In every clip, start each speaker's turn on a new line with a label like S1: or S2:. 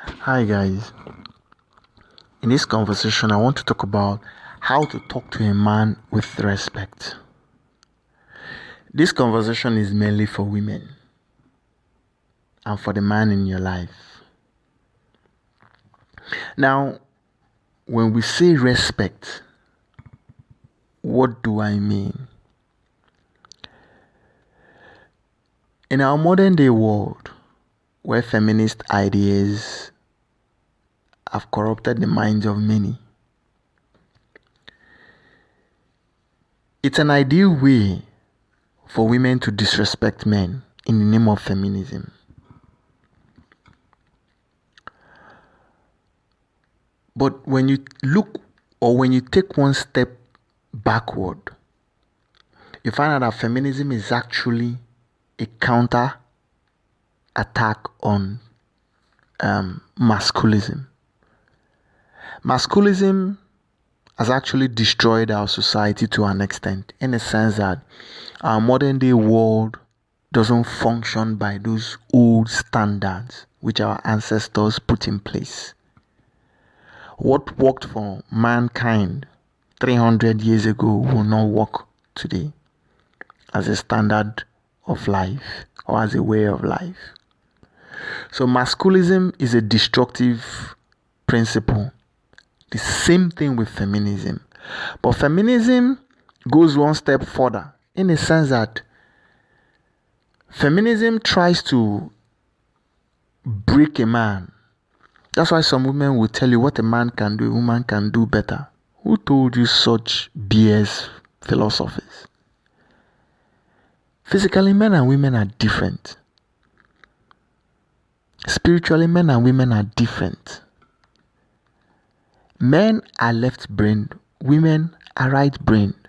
S1: Hi guys, in this conversation I want to talk about how to talk to a man with respect. This conversation is mainly for women and for the man in your life. Now, when we say respect, what do I mean? In our modern day world, where feminist ideas have corrupted the minds of many, it's an ideal way for women to disrespect men in the name of feminism. But when you look or when you take one step backward, you find out that feminism is actually a counter attack on masculism. Masculism has actually destroyed our society to an extent, in the sense that our modern day world doesn't function by those old standards which our ancestors put in place. What worked for mankind 300 years ago will not work today as a standard of life or as a way of life. So masculism is a destructive principle. The same thing with feminism. But feminism goes one step further, in the sense that feminism tries to break a man. That's why some women will tell you what a man can do, a woman can do better. Who told you such BS philosophies? Physically, men and women are different. Spiritually, men and women are different. Men are left-brained, women are right-brained.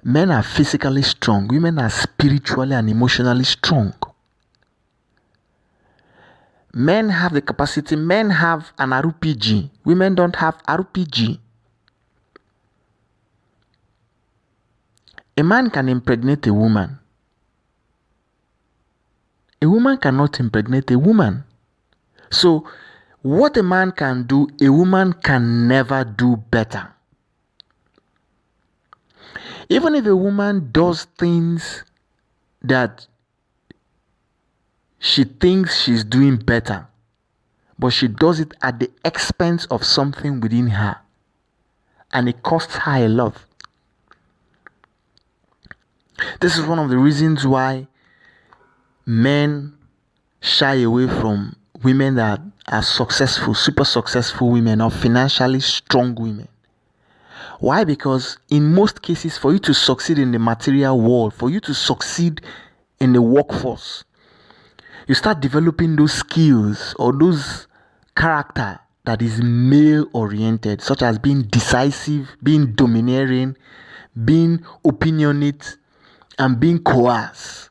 S1: Men are physically strong, women are spiritually and emotionally strong. Men have the capacity, men have an RPG, women don't have RPG. A man can impregnate a woman. A woman cannot impregnate a woman. So, what a man can do, a woman can never do better. Even if a woman does things that she thinks she's doing better, but she does it at the expense of something within her, and it costs her a lot. This is one of the reasons why men shy away from women that are successful, super successful women, or financially strong women. Why? Because in most cases, for you to succeed in the material world, for you to succeed in the workforce, you start developing those skills or those character that is male oriented, such as being decisive, being domineering, being opinionate, and being coerced.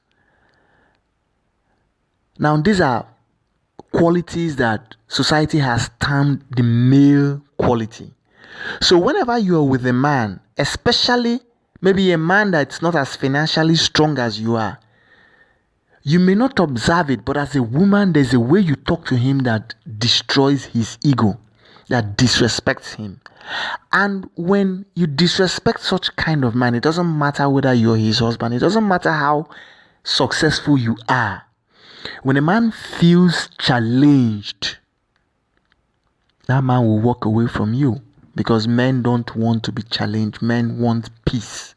S1: Now, these are qualities that society has termed the male quality. So whenever you are with a man, especially maybe a man that's not as financially strong as you are, you may not observe it, but as a woman, there's a way you talk to him that destroys his ego, that disrespects him. And when you disrespect such kind of man, it doesn't matter whether you're his husband, it doesn't matter how successful you are. When a man feels challenged, that man will walk away from you, because men don't want to be challenged. Men want peace.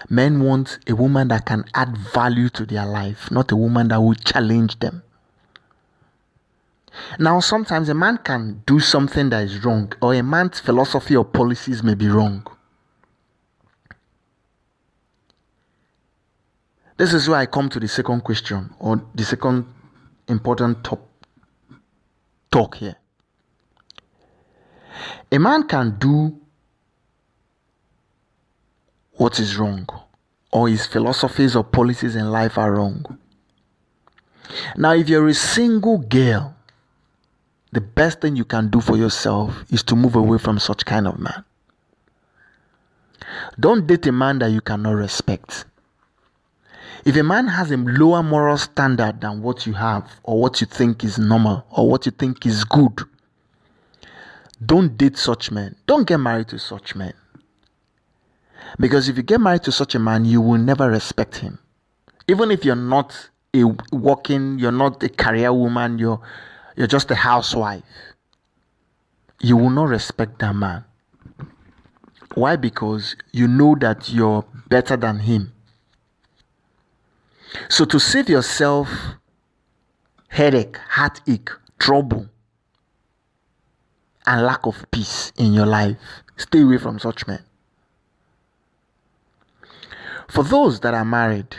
S1: Men want a woman that can add value to their life, not a woman that will challenge them. Now, sometimes a man can do something that is wrong, or a man's philosophy or policies may be wrong. This is where I come to the second question, or the second important talk here. A man can do what is wrong, or his philosophies or policies in life are wrong. Now, if you're a single girl, the best thing you can do for yourself is to move away from such kind of man. Don't date a man that you cannot respect. If a man has a lower moral standard than what you have, or what you think is normal, or what you think is good, don't date such men. Don't get married to such men. Because if you get married to such a man, you will never respect him. Even if you're not you're not a career woman, you're just a housewife, you will not respect that man. Why? Because you know that you're better than him. So to save yourself headache, heartache, trouble, and lack of peace in your life, stay away from such men. For those that are married,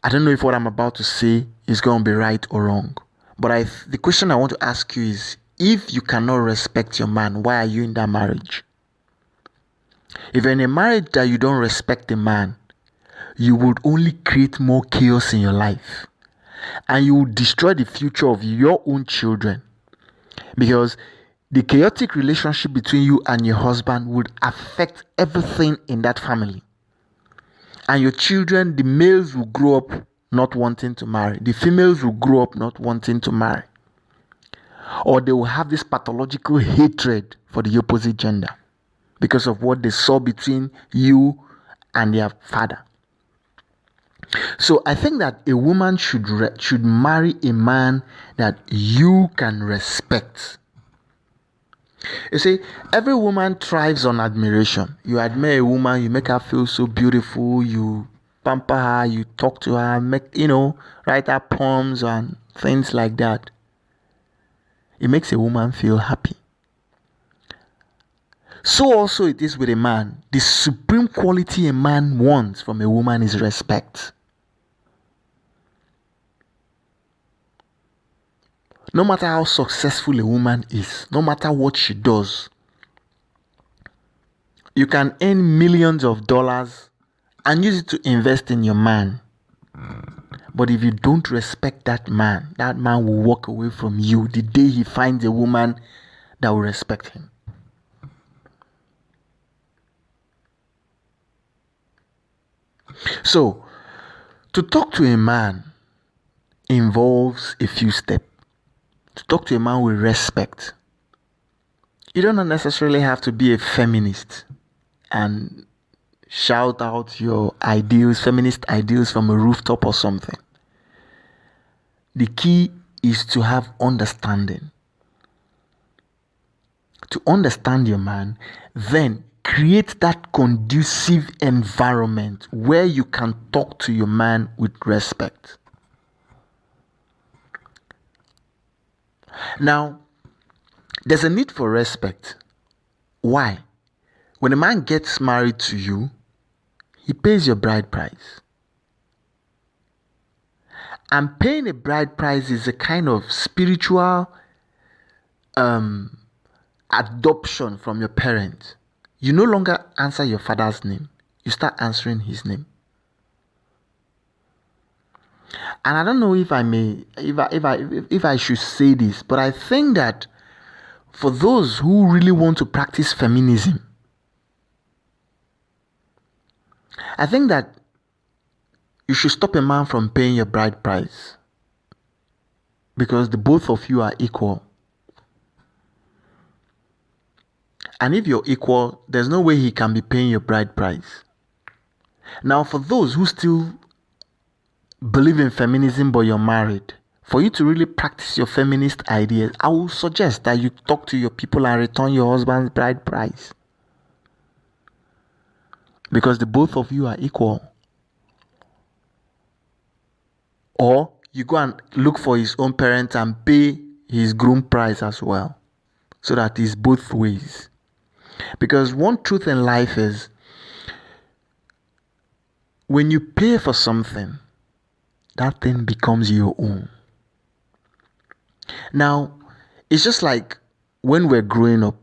S1: I don't know if what I'm about to say is going to be right or wrong. But the question I want to ask you is, if you cannot respect your man, why are you in that marriage? If you're in a marriage that you don't respect a man, you would only create more chaos in your life. And you will destroy the future of your own children. Because the chaotic relationship between you and your husband would affect everything in that family. And your children, the males will grow up not wanting to marry. The females will grow up not wanting to marry. Or they will have this pathological hatred for the opposite gender because of what they saw between you and their father. So I think that a woman should marry a man that you can respect. You see, every woman thrives on admiration. You admire a woman, you make her feel so beautiful, you pamper her, you talk to her, write her poems and things like that. It makes a woman feel happy. So also it is with a man. The supreme quality a man wants from a woman is respect. No matter how successful a woman is, no matter what she does, you can earn millions of dollars and use it to invest in your man. But if you don't respect that man will walk away from you the day he finds a woman that will respect him. So, to talk to a man involves a few steps. To talk to a man with respect. You don't necessarily have to be a feminist and shout out your ideals, feminist ideals from a rooftop or something. The key is to have understanding. To understand your man, then create that conducive environment where you can talk to your man with respect. Now, there's a need for respect. Why? When a man gets married to you, he pays your bride price. And paying a bride price is a kind of spiritual adoption from your parents. You no longer answer your father's name. You start answering his name. And I don't know if I should say this, but I think that for those who really want to practice feminism, I think that you should stop a man from paying your bride price, because the both of you are equal. And if you're equal, there's no way he can be paying your bride price. Now, for those who still believe in feminism but you're married, for you to really practice your feminist ideas, I will suggest that you talk to your people and return your husband's bride price. Because the both of you are equal. Or you go and look for his own parents and pay his groom price as well. So that it's both ways. Because one truth in life is, when you pay for something, that thing becomes your own. Now, it's just like when we're growing up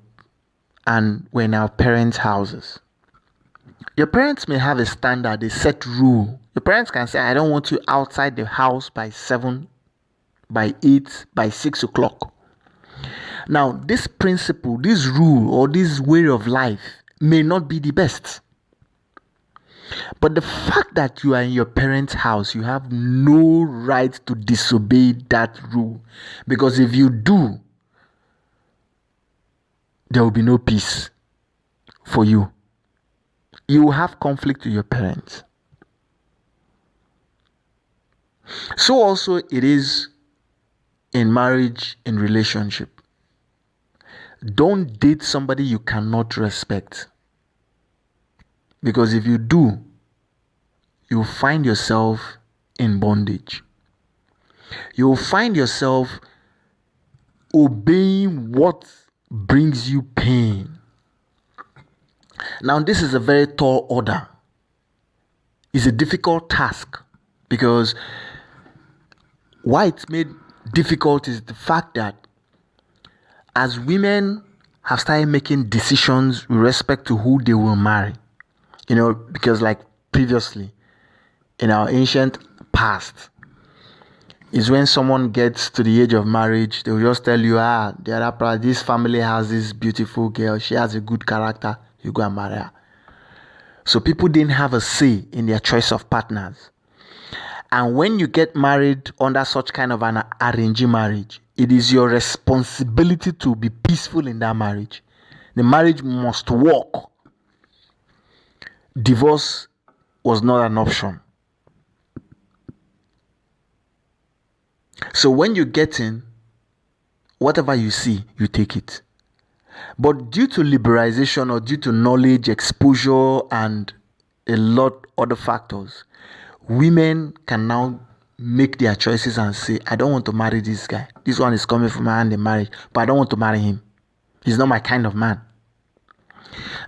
S1: and we're in our parents' houses. Your parents may have a standard, a set rule. Your parents can say, I don't want you outside the house by 7, by 8, by 6 o'clock. Now, this principle, this rule, or this way of life may not be the best. But the fact that you are in your parents' house, you have no right to disobey that rule. Because if you do, there will be no peace for you. You will have conflict with your parents. So also it is in marriage, in relationship. Don't date somebody you cannot respect. Because if you do, you'll find yourself in bondage. You'll find yourself obeying what brings you pain. Now, this is a very tall order. It's a difficult task because why it's made difficult is the fact that as women have started making decisions with respect to who they will marry, because like previously in our ancient past, is when someone gets to the age of marriage, they will just tell you, the other part, this family has this beautiful girl, she has a good character, you go and marry her. So people didn't have a say in their choice of partners. And when you get married under such kind of an arranged marriage, it is your responsibility to be peaceful in that marriage. The marriage must work. Divorce was not an option. So when you get in, whatever you see, you take it. But due to liberalization or due to knowledge, exposure, and a lot other factors, women can now make their choices and say, I don't want to marry this guy. This one is coming from my hand in marriage, but I don't want to marry him. He's not my kind of man.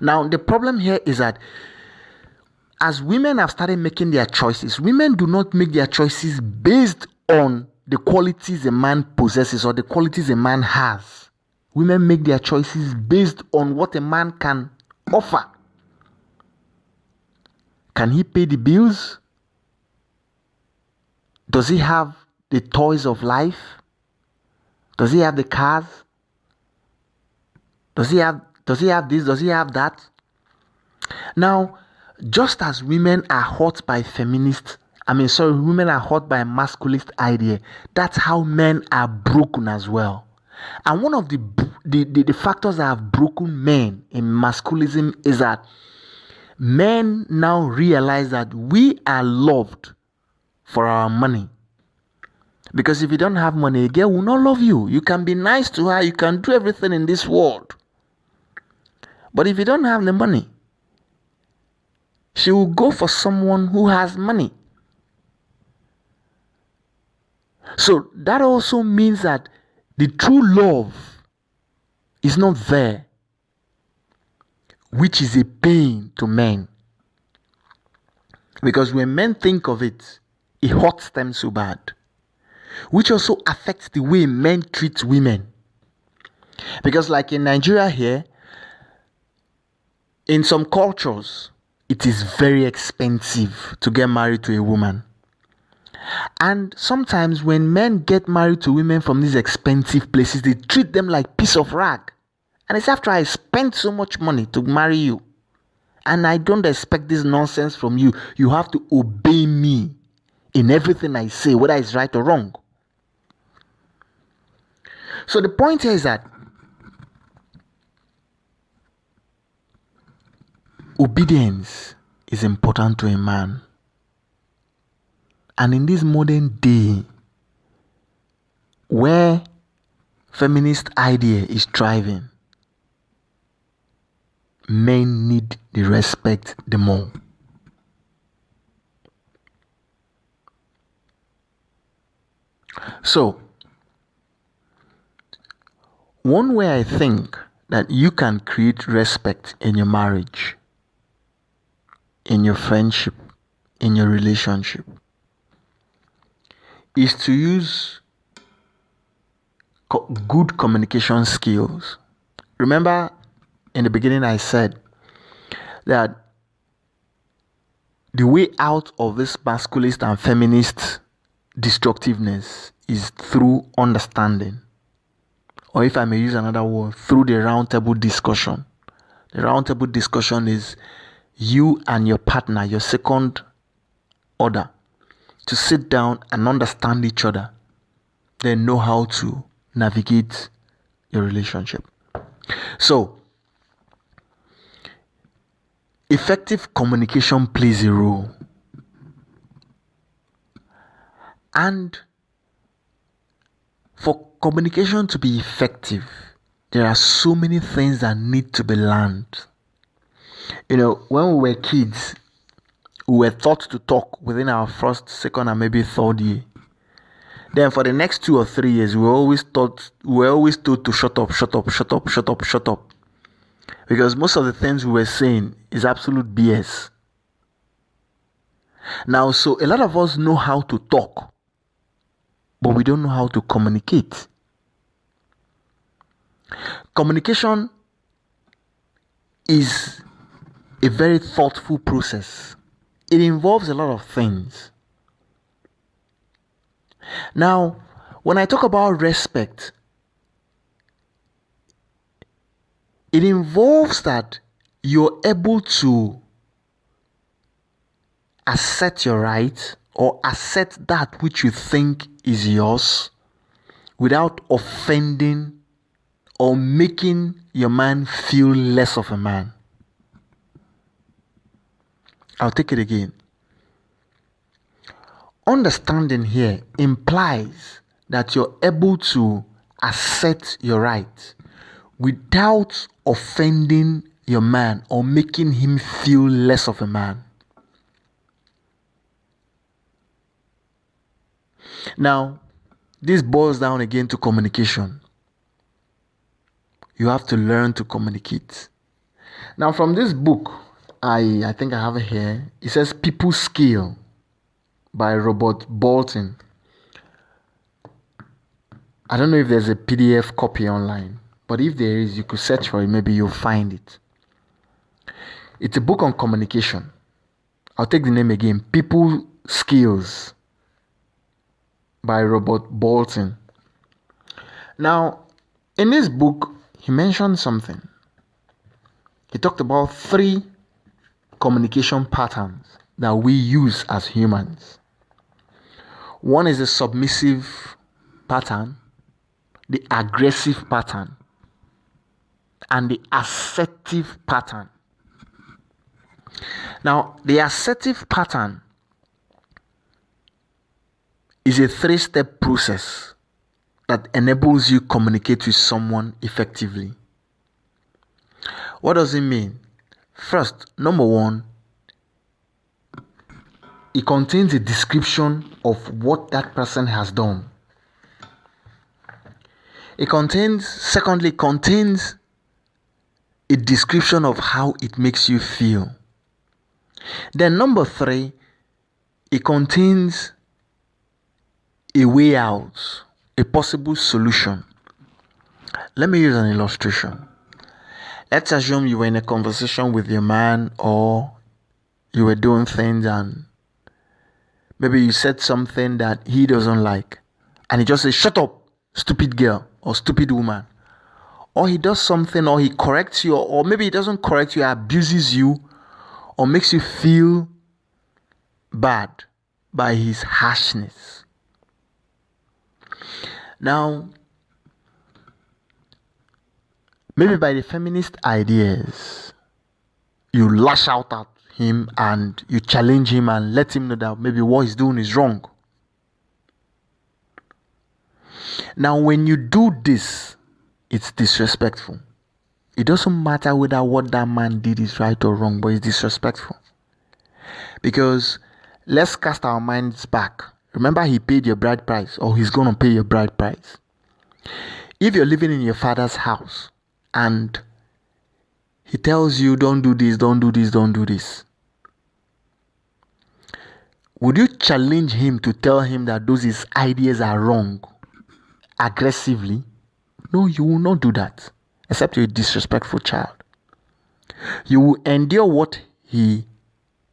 S1: Now, the problem here is that as women have started making their choices, women do not make their choices based on the qualities a man possesses or the qualities a man has. Women make their choices based on what a man can offer. Can he pay the bills? Does he have the toys of life? Does he have the cars? Does he have this? Does he have that? Now, just as women are hurt by women are hurt by a masculist idea, that's how men are broken as well. And one of the factors that have broken men in masculinism is that men now realize that we are loved for our money. Because if you don't have money, a girl will not love you. You can be nice to her, you can do everything in this world. But if you don't have the money, she will go for someone who has money. So that also means that the true love is not there, which is a pain to men. Because when men think of it, it hurts them so bad, which also affects the way men treat women. Because like in Nigeria here, in some cultures, it is very expensive to get married to a woman. And sometimes when men get married to women from these expensive places, they treat them like piece of rag. And it's after I spent so much money to marry you, and I don't expect this nonsense from you. You have to obey me in everything I say, whether it's right or wrong. So the point here is that obedience is important to a man. And in this modern day, where feminist idea is thriving, men need the respect the more. So, one way I think that you can create respect in your marriage, in your friendship, in your relationship, is to use good communication skills. Remember, in the beginning I said that the way out of this masculinist and feminist destructiveness is through understanding. Or if I may use another word, through the roundtable discussion. The roundtable discussion is you and your partner, your second order, to sit down and understand each other, then know how to navigate your relationship. So, effective communication plays a role. And for communication to be effective, there are so many things that need to be learned. When we were kids, we were taught to talk within our first, second, and maybe third year. Then for the next 2 or 3 years, we were always told to shut up, shut up, shut up, shut up, shut up. Because most of the things we were saying is absolute BS. Now, so a lot of us know how to talk, but we don't know how to communicate. Communication is a very thoughtful process. It involves a lot of things. Now, when I talk about respect, it involves that you're able to assert your right or assert that which you think is yours without offending or making your man feel less of a man. I'll take it again. Understanding here implies that you're able to assert your right without offending your man or making him feel less of a man. Now, this boils down again to communication. You have to learn to communicate. Now, from this book, I think I have it here. It says People's Skill by Robert Bolton. I don't know if there's a PDF copy online, but if there is, you could search for it. Maybe you'll find it. It's a book on communication. I'll take the name again. People's Skills by Robert Bolton. Now, in this book, he mentioned something. He talked about 3 communication patterns that we use as humans. One is the submissive pattern, the aggressive pattern, and the assertive pattern. Now, the assertive pattern is a 3-step process that enables you to communicate with someone effectively. What does it mean? First, number 1, it contains a description of what that person has done. Secondly, contains a description of how it makes you feel. Then number 3, it contains a way out, a possible solution. Let me use an illustration. Let's assume you were in a conversation with your man, or you were doing things and maybe you said something that he doesn't like, and he just says, "Shut up, stupid girl," or "stupid woman." Or he does something, or he corrects you, or maybe he doesn't correct you, abuses you, or makes you feel bad by his harshness. Now, maybe by the feminist ideas, you lash out at him and you challenge him and let him know that maybe what he's doing is wrong. Now, when you do this, it's disrespectful. It doesn't matter whether what that man did is right or wrong, but it's disrespectful. Because let's cast our minds back. Remember, he paid your bride price, or he's going to pay your bride price. If you're living in your father's house and he tells you, "Don't do this, don't do this, don't do this," would you challenge him to tell him that those his ideas are wrong aggressively? No, you will not do that, except you're a disrespectful child. You will endure what he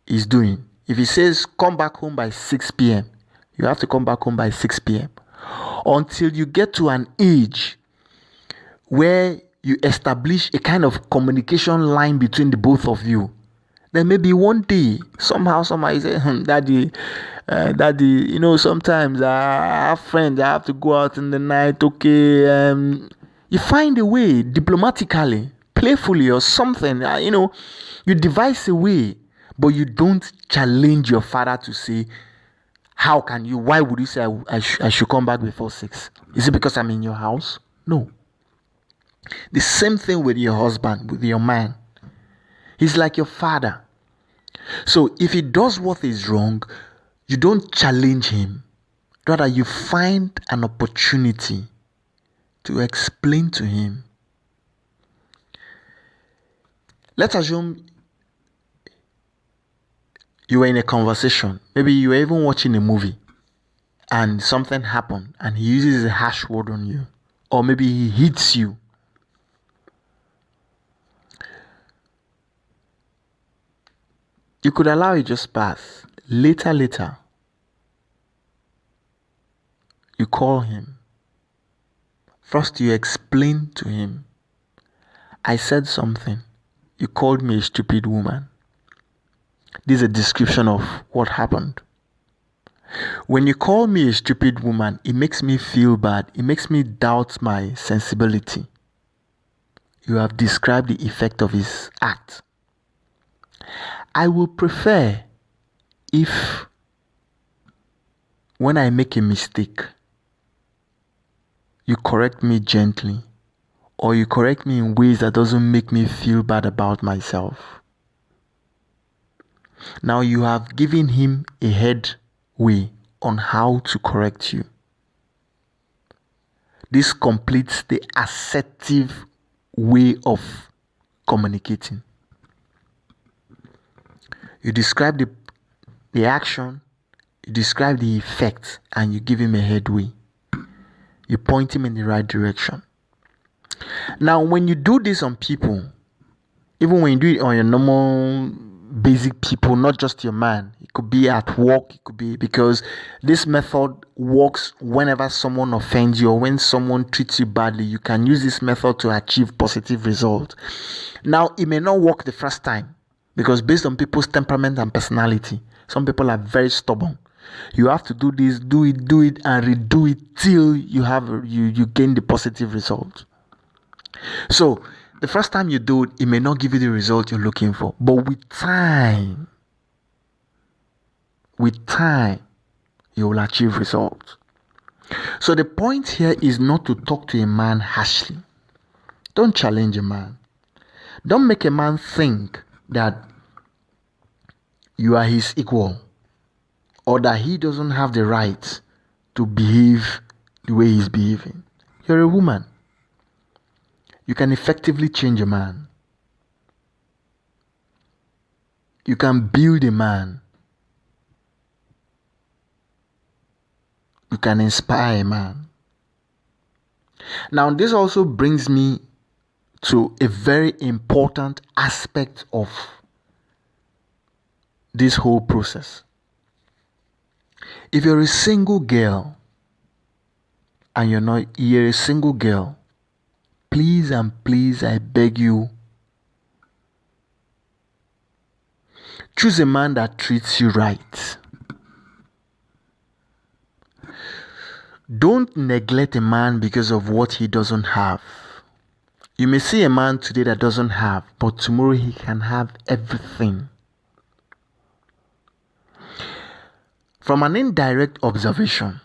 S1: is doing. If he says, "Come back home by 6 p.m., you have to come back home by 6 p.m. until you get to an age where you establish a kind of communication line between the both of you Then maybe one day, somehow, you say, Daddy, Daddy, sometimes I have friends, I have to go out in the night, okay. You find a way, diplomatically, playfully, or something, you devise a way, but you don't challenge your father to say, how can you, why would you say I should come back before 6? Is it because I'm in your house? No. The same thing with your husband, with your man. He's like your father. So if he does what is wrong, you don't challenge him. Rather, you find an opportunity to explain to him. Let's assume you were in a conversation. Maybe you were even watching a movie and something happened and he uses a harsh word on you. Or maybe he hits you. You could allow it just pass. Later, you call him. First, you explain to him. I said something. You called me a stupid woman. This is a description of what happened. When you call me a stupid woman, it makes me feel bad. It makes me doubt my sensibility. You have described the effect of his act. I will prefer if, when I make a mistake, you correct me gently, or you correct me in ways that doesn't make me feel bad about myself. Now you have given him a headway on how to correct you. This completes the assertive way of communicating. You describe the action, you describe the effect, and you give him a headway. You point him in the right direction. Now, when you do this on people, even when you do it on your normal basic people, not just your man, it could be at work, it could be, because this method works whenever someone offends you or when someone treats you badly. You can use this method to achieve positive results. Now, it may not work the first time because based on people's temperament and personality, some people are very stubborn. You have to do this, do it, and redo it till you gain the positive result. So the first time you do it, it may not give you the result you're looking for. But with time, you will achieve results. So the point here is not to talk to a man harshly. Don't challenge a man. Don't make a man think that you are his equal or that he doesn't have the right to behave the way he's behaving. You're a woman. You can effectively change a man. You can build a man. You can inspire a man. Now, this also brings me to a very important aspect of this whole process. If you're a single girl and you're a single girl, please and please, I beg you, choose a man that treats you right. Don't neglect a man because of what he doesn't have. You may see a man today that doesn't have, but tomorrow he can have everything. From an indirect observation,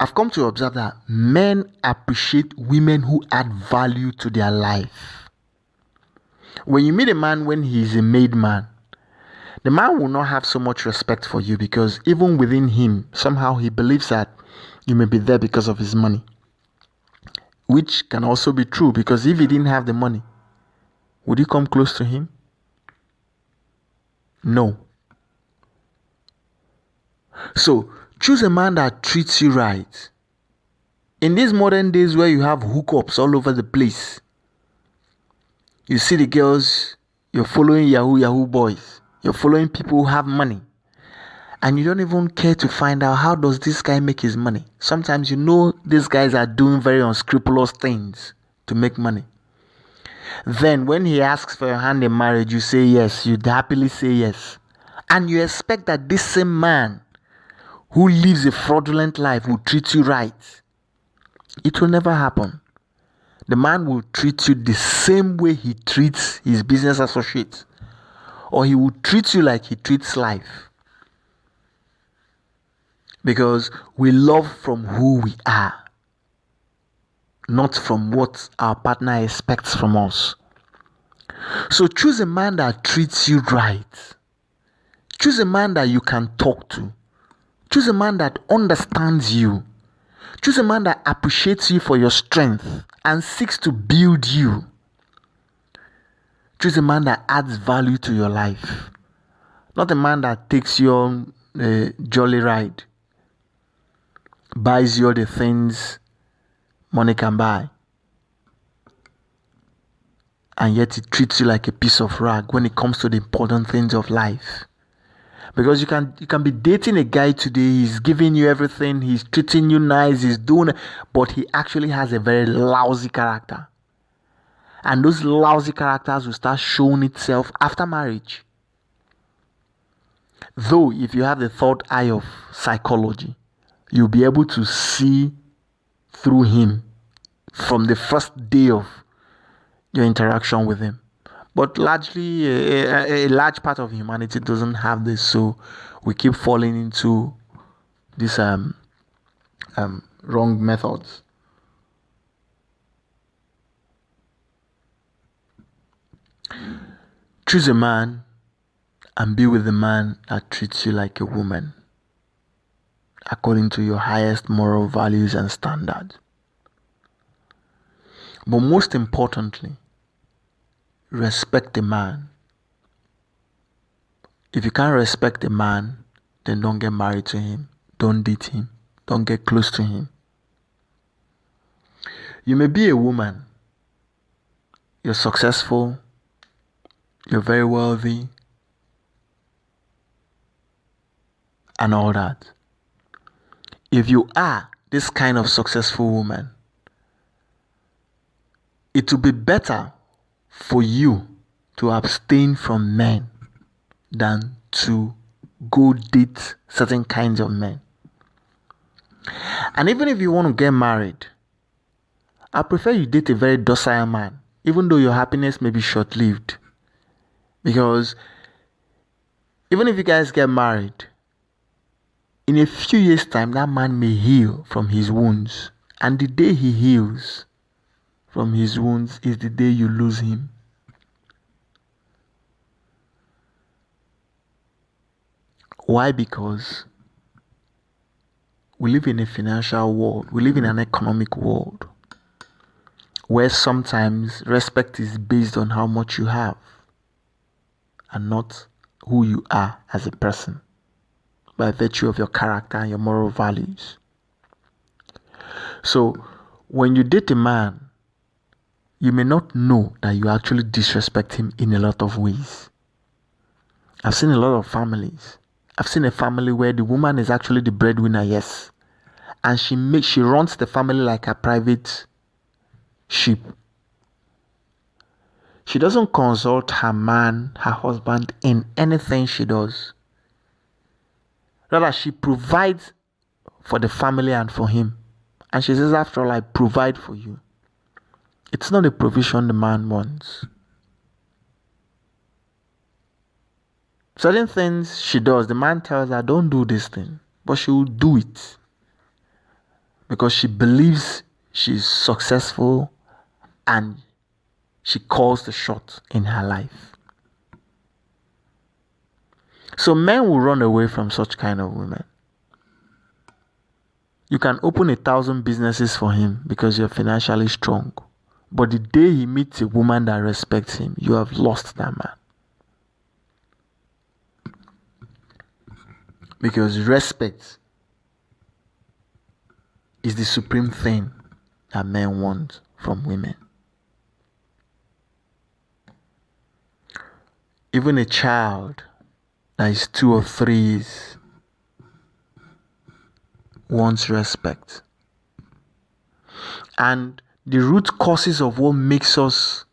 S1: I've come to observe that men appreciate women who add value to their life. When you meet a man when he's a made man, the man will not have so much respect for you because even within him, somehow he believes that you may be there because of his money. Which can also be true because if he didn't have the money, would you come close to him? No. So, choose a man that treats you right. In these modern days where you have hookups all over the place, you see the girls, you're following Yahoo boys. You're following people who have money. And you don't even care to find out how does this guy make his money. Sometimes these guys are doing very unscrupulous things to make money. Then when he asks for your hand in marriage, you say yes. You'd happily say yes. And you expect that this same man who lives a fraudulent life will treat you right. It will never happen. The man will treat you the same way he treats his business associates, or he will treat you like he treats life. Because we love from who we are, not from what our partner expects from us. So choose a man that treats you right. Choose a man that you can talk to. Choose a man that understands you. Choose a man that appreciates you for your strength and seeks to build you. Choose a man that adds value to your life. Not a man that takes you on a jolly ride, buys you all the things money can buy, and yet he treats you like a piece of rag when it comes to the important things of life. Because you can be dating a guy today, he's giving you everything, he's treating you nice, he's doing it, but he actually has a very lousy character. And those lousy characters will start showing itself after marriage. Though if you have the third eye of psychology, you'll be able to see through him from the first day of your interaction with him. But largely, a large part of humanity doesn't have this, so we keep falling into these wrong methods. Choose a man and be with a man that treats you like a woman, according to your highest moral values and standards. But most importantly, respect a man. If you can't respect a man, then don't get married to him. Don't date him. Don't get close to him. You may be a woman. You're successful. You're very wealthy. And all that. If you are this kind of successful woman, it will be better for you to abstain from men than to go date certain kinds of men. And even if you want to get married, I prefer you date a very docile man, even though your happiness may be short-lived. Because even if you guys get married, in a few years' time, that man may heal from his wounds. And the day he heals from his wounds is the day you lose him. Why? Because we live in a financial world. We live in an economic world where sometimes respect is based on how much you have and not who you are as a person, by virtue of your character and your moral values. So when you date a man, you may not know that you actually disrespect him in a lot of ways. I've seen a lot of families. I've seen a family where the woman is actually the breadwinner, yes. And she runs the family like a private sheep. She doesn't consult her man, her husband, in anything she does. Rather, she provides for the family and for him. And she says, after all, I provide for you. It's not a provision the man wants. Certain things she does, the man tells her, don't do this thing. But she will do it. Because she believes she's successful and she calls the shot in her life. So men will run away from such kind of women. You can open 1,000 businesses for him because you're financially strong. But the day he meets a woman that respects him, you have lost that man. Because respect is the supreme thing that men want from women. Even a child that is 2 or 3 years wants respect. And the root causes of what makes us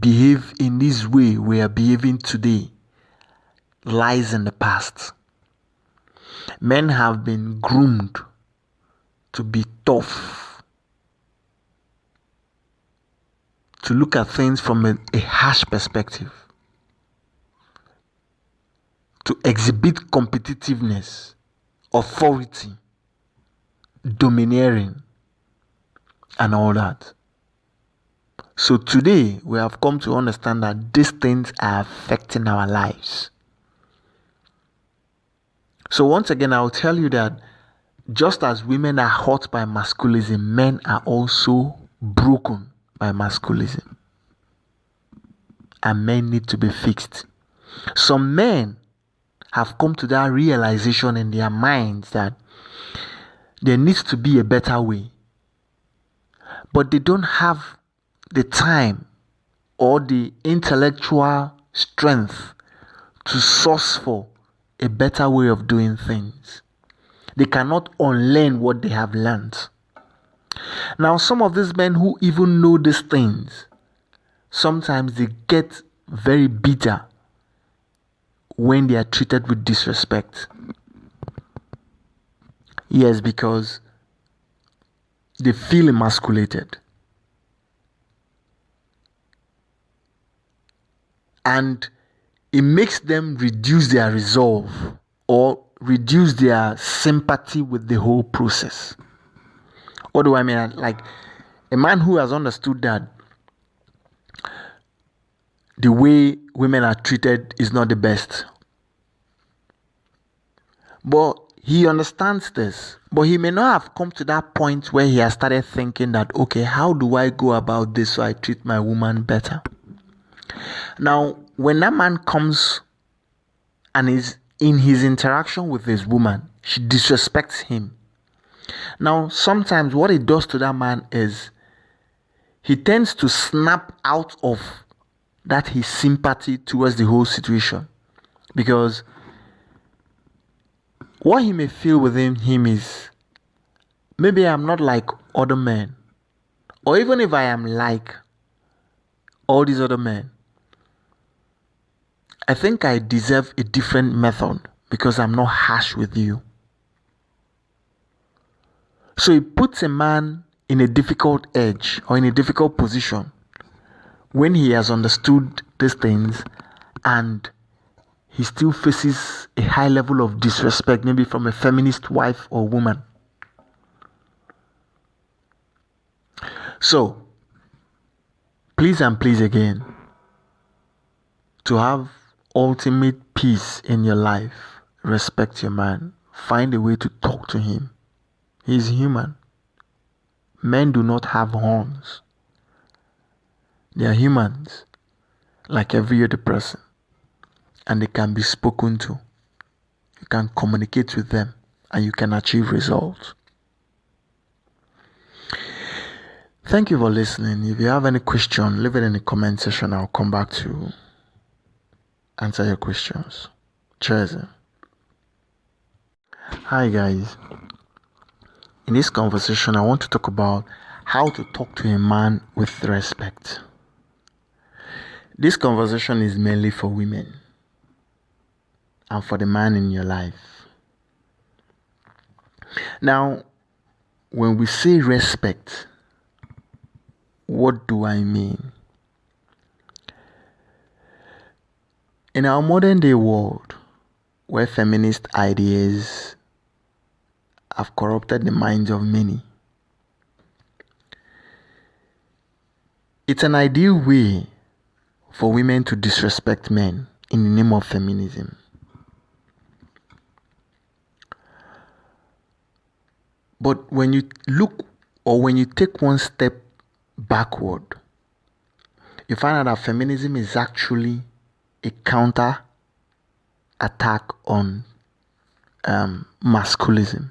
S1: behave in this way we are behaving today lies in the past. Men have been groomed to be tough, to look at things from a harsh perspective, to exhibit competitiveness, authority, domineering, and all that. So today we have come to understand that these things are affecting our lives. So once again, I'll tell you that just as women are hurt by masculinism, men are also broken by masculinism. And men need to be fixed. Some men have come to that realization in their minds that there needs to be a better way. But they don't have the time or the intellectual strength to source for a better way of doing things. They cannot unlearn what they have learned. Now, some of these men who even know these things, sometimes they get very bitter when they are treated with disrespect. Yes, because they feel emasculated. And it makes them reduce their resolve or reduce their sympathy with the whole process. What do I mean? Like a man who has understood that the way women are treated is not the best. But he understands this. But he may not have come to that point where he has started thinking that, okay, how do I go about this so I treat my woman better? Now, when that man comes and is in his interaction with his woman, she disrespects him. Now, sometimes what it does to that man is he tends to snap out of that his sympathy towards the whole situation. Because what he may feel within him is, maybe I'm not like other men. Or even if I am like all these other men, I think I deserve a different method because I'm not harsh with you. So it puts a man in a difficult edge or in a difficult position when he has understood these things and he still faces a high level of disrespect, maybe from a feminist wife or woman. So, please and please again, to have ultimate peace in your life, respect your man. Find a way to talk to him. He's human. Men do not have horns. They are humans, like every other person. And they can be spoken to. You can communicate with them and you can achieve results. Thank you for listening. If you have any question, leave it in the comment section. I'll come back to answer your questions. Cheers. Hi guys. In this conversation, I want to talk about how to talk to a man with respect. This conversation is mainly for women and for the man in your life. Now, when we say respect, what do I mean? In our modern day world, where feminist ideas have corrupted the minds of many, it's an ideal way for women to disrespect men in the name of feminism. But when you look or when you take one step backward, you find out that feminism is actually a counter attack on masculinism.